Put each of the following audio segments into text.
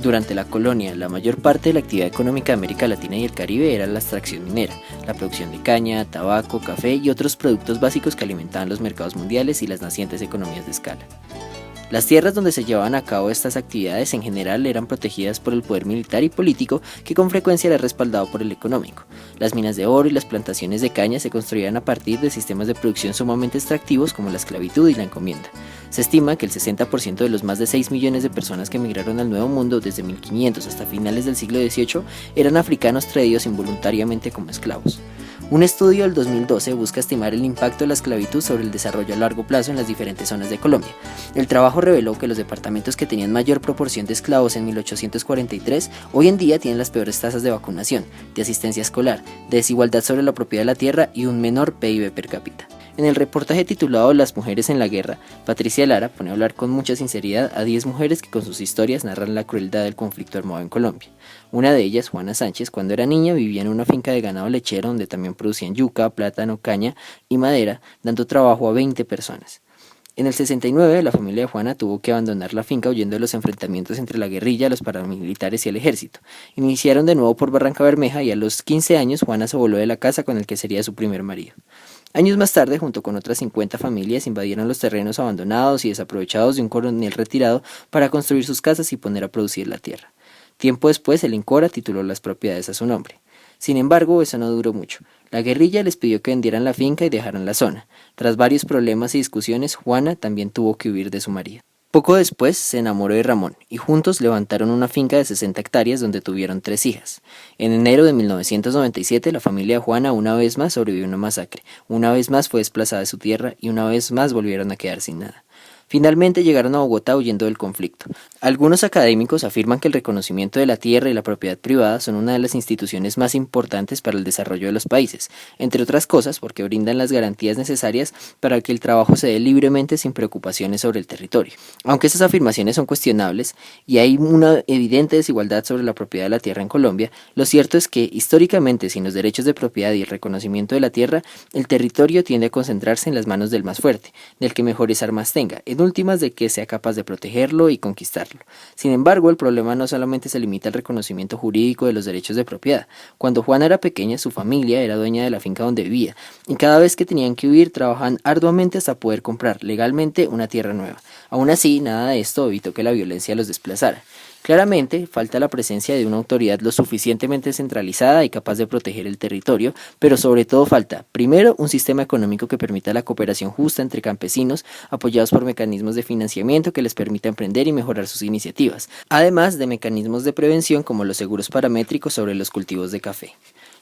Durante la colonia, la mayor parte de la actividad económica de América Latina y el Caribe era la extracción minera, la producción de caña, tabaco, café y otros productos básicos que alimentaban los mercados mundiales y las nacientes economías de escala. Las tierras donde se llevaban a cabo estas actividades en general eran protegidas por el poder militar y político, que con frecuencia era respaldado por el económico. Las minas de oro y las plantaciones de caña se construían a partir de sistemas de producción sumamente extractivos como la esclavitud y la encomienda. Se estima que el 60% de los más de 6 millones de personas que emigraron al Nuevo Mundo desde 1500 hasta finales del siglo XVIII eran africanos traídos involuntariamente como esclavos. Un estudio del 2012 busca estimar el impacto de la esclavitud sobre el desarrollo a largo plazo en las diferentes zonas de Colombia. El trabajo reveló que los departamentos que tenían mayor proporción de esclavos en 1843 hoy en día tienen las peores tasas de vacunación, de asistencia escolar, de desigualdad sobre la propiedad de la tierra y un menor PIB per cápita. En el reportaje titulado Las mujeres en la guerra, Patricia Lara pone a hablar con mucha sinceridad a 10 mujeres que con sus historias narran la crueldad del conflicto armado en Colombia. Una de ellas, Juana Sánchez, cuando era niña vivía en una finca de ganado lechero donde también producían yuca, plátano, caña y madera, dando trabajo a 20 personas. En el 69, la familia de Juana tuvo que abandonar la finca huyendo de los enfrentamientos entre la guerrilla, los paramilitares y el ejército. Iniciaron de nuevo por Barranca Bermeja y a los 15 años Juana se voló de la casa con el que sería su primer marido. Años más tarde, junto con otras 50 familias, invadieron los terrenos abandonados y desaprovechados de un coronel retirado para construir sus casas y poner a producir la tierra. Tiempo después, el INCORA tituló las propiedades a su nombre. Sin embargo, eso no duró mucho. La guerrilla les pidió que vendieran la finca y dejaran la zona. Tras varios problemas y discusiones, Juana también tuvo que huir de su marido. Poco después se enamoró de Ramón y juntos levantaron una finca de 60 hectáreas donde tuvieron 3 hijas. En enero de 1997 la familia de Juana una vez más sobrevivió a una masacre, una vez más fue desplazada de su tierra y una vez más volvieron a quedar sin nada. Finalmente llegaron a Bogotá huyendo del conflicto. Algunos académicos afirman que el reconocimiento de la tierra y la propiedad privada son una de las instituciones más importantes para el desarrollo de los países, entre otras cosas porque brindan las garantías necesarias para que el trabajo se dé libremente sin preocupaciones sobre el territorio. Aunque esas afirmaciones son cuestionables y hay una evidente desigualdad sobre la propiedad de la tierra en Colombia, lo cierto es que históricamente sin los derechos de propiedad y el reconocimiento de la tierra, el territorio tiende a concentrarse en las manos del más fuerte, del que mejores armas tenga, últimas de que sea capaz de protegerlo y conquistarlo. Sin embargo, el problema no solamente se limita al reconocimiento jurídico de los derechos de propiedad. Cuando Juana era pequeña, su familia era dueña de la finca donde vivía, y cada vez que tenían que huir, trabajaban arduamente hasta poder comprar legalmente una tierra nueva. Aún así, nada de esto evitó que la violencia los desplazara. Claramente, falta la presencia de una autoridad lo suficientemente centralizada y capaz de proteger el territorio, pero sobre todo falta, primero, un sistema económico que permita la cooperación justa entre campesinos, apoyados por mecanismos de financiamiento que les permita emprender y mejorar sus iniciativas, además de mecanismos de prevención como los seguros paramétricos sobre los cultivos de café.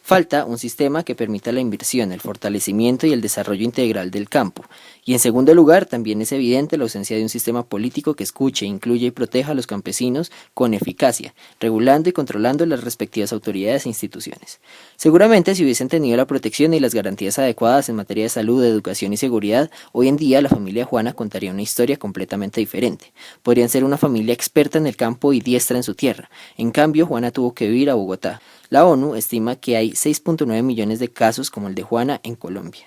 Falta un sistema que permita la inversión, el fortalecimiento y el desarrollo integral del campo. Y en segundo lugar, también es evidente la ausencia de un sistema político que escuche, incluya y proteja a los campesinos con eficacia, regulando y controlando las respectivas autoridades e instituciones. Seguramente si hubiesen tenido la protección y las garantías adecuadas en materia de salud, educación y seguridad, hoy en día la familia Juana contaría una historia completamente diferente. Podrían ser una familia experta en el campo y diestra en su tierra. En cambio, Juana tuvo que vivir a Bogotá. La ONU estima que hay 6.9 millones de casos como el de Juana en Colombia.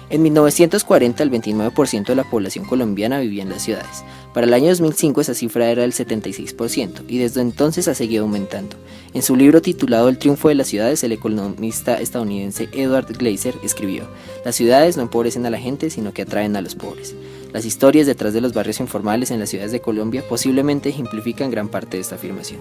En 1940, el 29% de la población colombiana vivía en las ciudades. Para el año 2005 esa cifra era del 76% y desde entonces ha seguido aumentando. En su libro titulado El triunfo de las ciudades, el economista estadounidense Edward Glaeser escribió: "Las ciudades no empobrecen a la gente, sino que atraen a los pobres". Las historias detrás de los barrios informales en las ciudades de Colombia posiblemente ejemplifican gran parte de esta afirmación.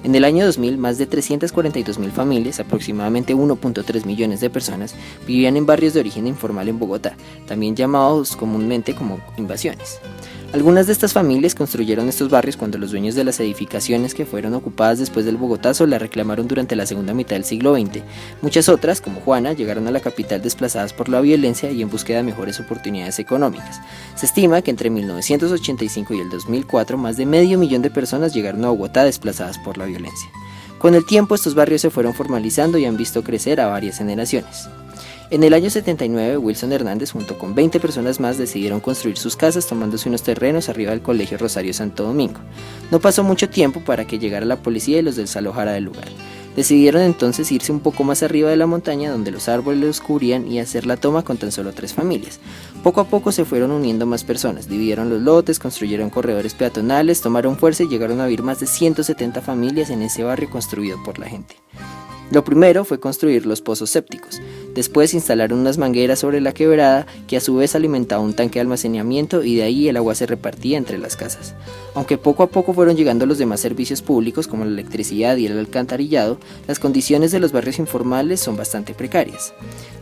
En el año 2000, más de 342.000 familias, aproximadamente 1.3 millones de personas, vivían en barrios de origen informal en Bogotá, también llamados comúnmente como invasiones. Algunas de estas familias construyeron estos barrios cuando los dueños de las edificaciones que fueron ocupadas después del Bogotazo las reclamaron durante la segunda mitad del siglo XX. Muchas otras, como Juana, llegaron a la capital desplazadas por la violencia y en búsqueda de mejores oportunidades económicas. Se estima que entre 1985 y el 2004 más de 500.000 de personas llegaron a Bogotá desplazadas por la violencia. Con el tiempo estos barrios se fueron formalizando y han visto crecer a varias generaciones. En el año 79, Wilson Hernández junto con 20 personas más decidieron construir sus casas tomándose unos terrenos arriba del Colegio Rosario Santo Domingo. No pasó mucho tiempo para que llegara la policía y los desalojara del lugar. Decidieron entonces irse un poco más arriba de la montaña donde los árboles los cubrían y hacer la toma con tan solo 3 familias. Poco a poco se fueron uniendo más personas, dividieron los lotes, construyeron corredores peatonales, tomaron fuerza y llegaron a vivir más de 170 familias en ese barrio construido por la gente. Lo primero fue construir los pozos sépticos, después instalaron unas mangueras sobre la quebrada que a su vez alimentaba un tanque de almacenamiento y de ahí el agua se repartía entre las casas. Aunque poco a poco fueron llegando los demás servicios públicos como la electricidad y el alcantarillado, las condiciones de los barrios informales son bastante precarias.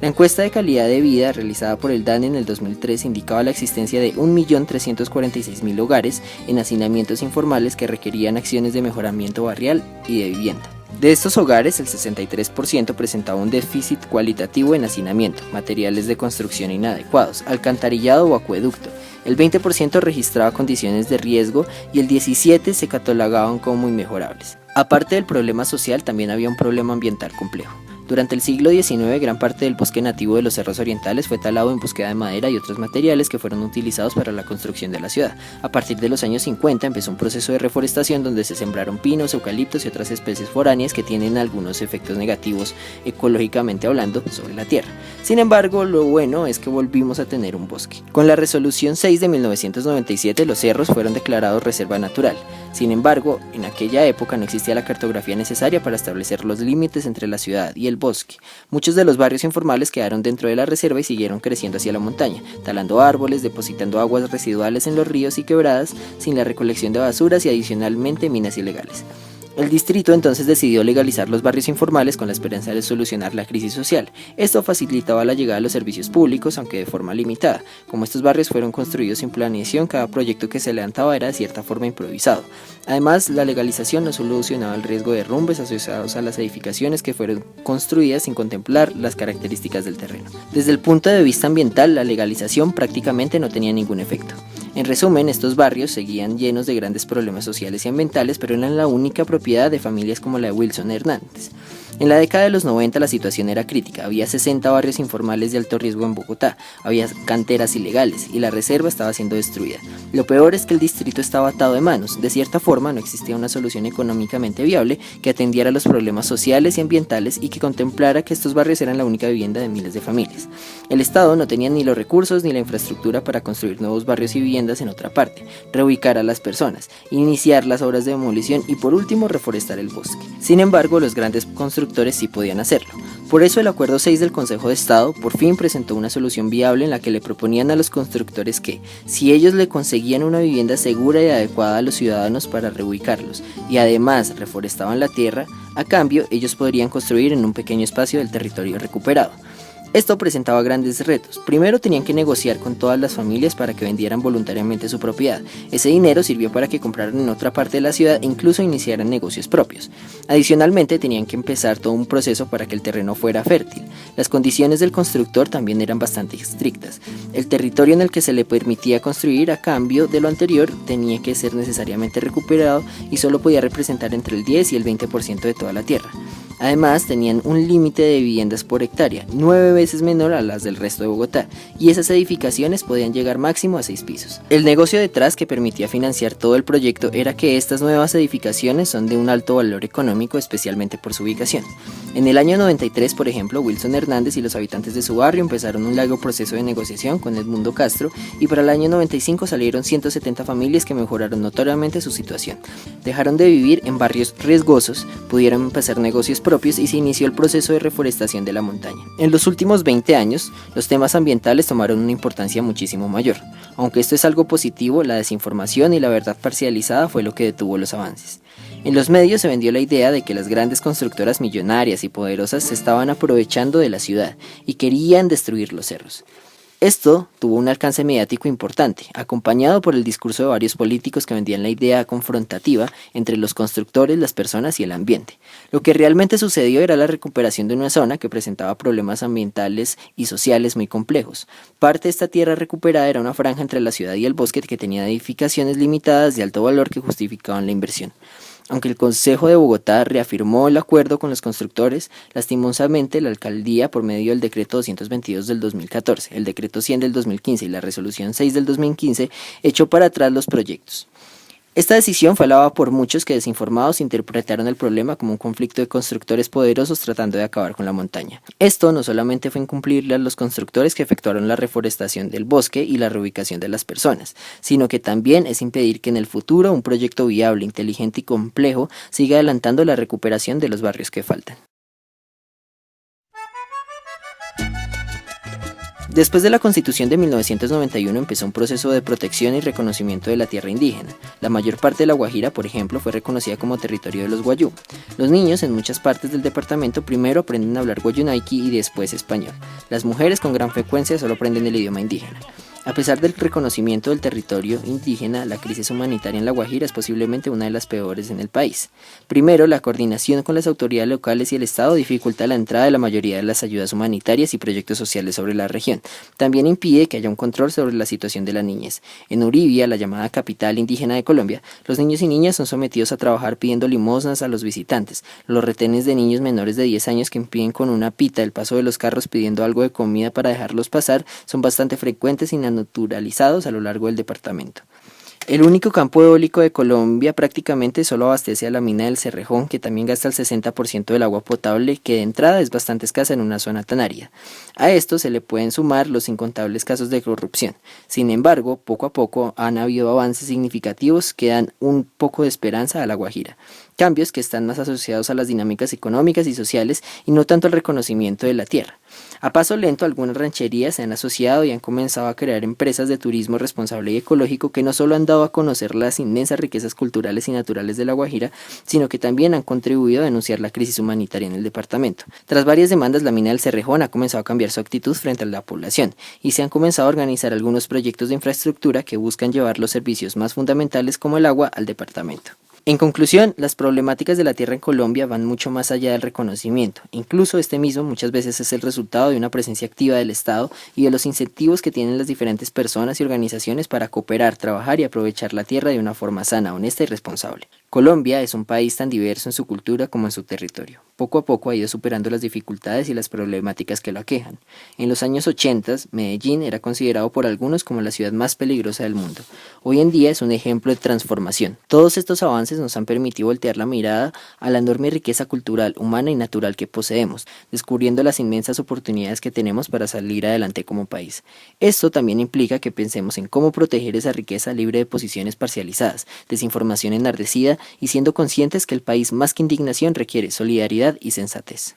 La encuesta de calidad de vida realizada por el DANE en el 2003 indicaba la existencia de 1.346.000 hogares en hacinamientos informales que requerían acciones de mejoramiento barrial y de vivienda. De estos hogares, el 63% presentaba un déficit cualitativo en hacinamiento, materiales de construcción inadecuados, alcantarillado o acueducto. El 20% registraba condiciones de riesgo y el 17% se catalogaban como inmejorables. Aparte del problema social, también había un problema ambiental complejo. Durante el siglo XIX, gran parte del bosque nativo de los cerros orientales fue talado en búsqueda de madera y otros materiales que fueron utilizados para la construcción de la ciudad. A partir de los años 50 empezó un proceso de reforestación donde se sembraron pinos, eucaliptos y otras especies foráneas que tienen algunos efectos negativos ecológicamente hablando sobre la tierra. Sin embargo, lo bueno es que volvimos a tener un bosque. Con la resolución 6 de 1997, los cerros fueron declarados reserva natural. Sin embargo, en aquella época no existía la cartografía necesaria para establecer los límites entre la ciudad y el bosque. Muchos de los barrios informales quedaron dentro de la reserva y siguieron creciendo hacia la montaña, talando árboles, depositando aguas residuales en los ríos y quebradas, sin la recolección de basuras y adicionalmente minas ilegales. El distrito entonces decidió legalizar los barrios informales con la esperanza de solucionar la crisis social. Esto facilitaba la llegada de los servicios públicos, aunque de forma limitada. Como estos barrios fueron construidos sin planeación, cada proyecto que se levantaba era de cierta forma improvisado. Además, la legalización no solucionaba el riesgo de derrumbes asociados a las edificaciones que fueron construidas sin contemplar las características del terreno. Desde el punto de vista ambiental, la legalización prácticamente no tenía ningún efecto. En resumen, estos barrios seguían llenos de grandes problemas sociales y ambientales, pero eran la única propiedad de familias como la de Wilson Hernández. En la década de los 90 la situación era crítica, había 60 barrios informales de alto riesgo en Bogotá, había canteras ilegales y la reserva estaba siendo destruida. Lo peor es que el distrito estaba atado de manos, de cierta forma no existía una solución económicamente viable que atendiera los problemas sociales y ambientales y que contemplara que estos barrios eran la única vivienda de miles de familias. El Estado no tenía ni los recursos ni la infraestructura para construir nuevos barrios y viviendas en otra parte, reubicar a las personas, iniciar las obras de demolición y por último reforestar el bosque. Sin embargo, los grandes constructores sí podían hacerlo. Por eso el Acuerdo 6 del Consejo de Estado por fin presentó una solución viable en la que le proponían a los constructores que, si ellos le conseguían una vivienda segura y adecuada a los ciudadanos para reubicarlos, y además reforestaban la tierra, a cambio ellos podrían construir en un pequeño espacio del territorio recuperado. Esto presentaba grandes retos. Primero tenían que negociar con todas las familias para que vendieran voluntariamente su propiedad. Ese dinero sirvió para que compraran en otra parte de la ciudad e incluso iniciaran negocios propios. Adicionalmente tenían que empezar todo un proceso para que el terreno fuera fértil. Las condiciones del constructor también eran bastante estrictas. El territorio en el que se le permitía construir a cambio de lo anterior tenía que ser necesariamente recuperado y solo podía representar entre el 10 y el 20% de toda la tierra. Además, tenían un límite de viviendas por hectárea, 9 veces menor a las del resto de Bogotá, y esas edificaciones podían llegar máximo a 6 pisos. El negocio detrás que permitía financiar todo el proyecto era que estas nuevas edificaciones son de un alto valor económico, especialmente por su ubicación. En el año 93, por ejemplo, Wilson Hernández y los habitantes de su barrio empezaron un largo proceso de negociación con Edmundo Castro, y para el año 95 salieron 170 familias que mejoraron notoriamente su situación. Dejaron de vivir en barrios riesgosos, pudieron empezar negocios propios y se inició el proceso de reforestación de la montaña. En los últimos 20 años, los temas ambientales tomaron una importancia muchísimo mayor. Aunque esto es algo positivo, la desinformación y la verdad parcializada fue lo que detuvo los avances. En los medios se vendió la idea de que las grandes constructoras millonarias y poderosas se estaban aprovechando de la ciudad y querían destruir los cerros. Esto tuvo un alcance mediático importante, acompañado por el discurso de varios políticos que vendían la idea confrontativa entre los constructores, las personas y el ambiente. Lo que realmente sucedió era la recuperación de una zona que presentaba problemas ambientales y sociales muy complejos. Parte de esta tierra recuperada era una franja entre la ciudad y el bosque que tenía edificaciones limitadas de alto valor que justificaban la inversión. Aunque el Consejo de Bogotá reafirmó el acuerdo con los constructores, lastimosamente la alcaldía, por medio del decreto 222 del 2014, el decreto 100 del 2015 y la resolución 6 del 2015, echó para atrás los proyectos. Esta decisión fue alabada por muchos que, desinformados, interpretaron el problema como un conflicto de constructores poderosos tratando de acabar con la montaña. Esto no solamente fue incumplirle a los constructores que efectuaron la reforestación del bosque y la reubicación de las personas, sino que también es impedir que en el futuro un proyecto viable, inteligente y complejo siga adelantando la recuperación de los barrios que faltan. Después de la Constitución de 1991 empezó un proceso de protección y reconocimiento de la tierra indígena. La mayor parte de La Guajira, por ejemplo, fue reconocida como territorio de los Guayú. Los niños en muchas partes del departamento primero aprenden a hablar guayunaiki y después español. Las mujeres con gran frecuencia solo aprenden el idioma indígena. A pesar del reconocimiento del territorio indígena, la crisis humanitaria en La Guajira es posiblemente una de las peores en el país. Primero, la coordinación con las autoridades locales y el Estado dificulta la entrada de la mayoría de las ayudas humanitarias y proyectos sociales sobre la región. También impide que haya un control sobre la situación de la niñez. En Uribia, la llamada capital indígena de Colombia, los niños y niñas son sometidos a trabajar pidiendo limosnas a los visitantes. Los retenes de niños menores de 10 años que impiden con una pita el paso de los carros pidiendo algo de comida para dejarlos pasar son bastante frecuentes y naturalizados a lo largo del departamento. El único campo eólico de Colombia prácticamente solo abastece a la mina del Cerrejón, que también gasta el 60% del agua potable, que de entrada es bastante escasa en una zona tan árida. A esto se le pueden sumar los incontables casos de corrupción. Sin embargo, poco a poco han habido avances significativos que dan un poco de esperanza a La Guajira. Cambios que están más asociados a las dinámicas económicas y sociales y no tanto al reconocimiento de la tierra. A paso lento, algunas rancherías se han asociado y han comenzado a crear empresas de turismo responsable y ecológico que no solo han dado a conocer las inmensas riquezas culturales y naturales de La Guajira, sino que también han contribuido a denunciar la crisis humanitaria en el departamento. Tras varias demandas, la mina del Cerrejón ha comenzado a cambiar su actitud frente a la población y se han comenzado a organizar algunos proyectos de infraestructura que buscan llevar los servicios más fundamentales como el agua al departamento. En conclusión, las problemáticas de la tierra en Colombia van mucho más allá del reconocimiento. Incluso este mismo muchas veces es el resultado de una presencia activa del Estado y de los incentivos que tienen las diferentes personas y organizaciones para cooperar, trabajar y aprovechar la tierra de una forma sana, honesta y responsable. Colombia es un país tan diverso en su cultura como en su territorio. Poco a poco ha ido superando las dificultades y las problemáticas que lo aquejan. En los años 80, Medellín era considerado por algunos como la ciudad más peligrosa del mundo. Hoy en día es un ejemplo de transformación. Todos estos avances nos han permitido voltear la mirada a la enorme riqueza cultural, humana y natural que poseemos, descubriendo las inmensas oportunidades que tenemos para salir adelante como país. Esto también implica que pensemos en cómo proteger esa riqueza libre de posiciones parcializadas, desinformación enardecida y siendo conscientes que el país más que indignación requiere solidaridad y sensatez.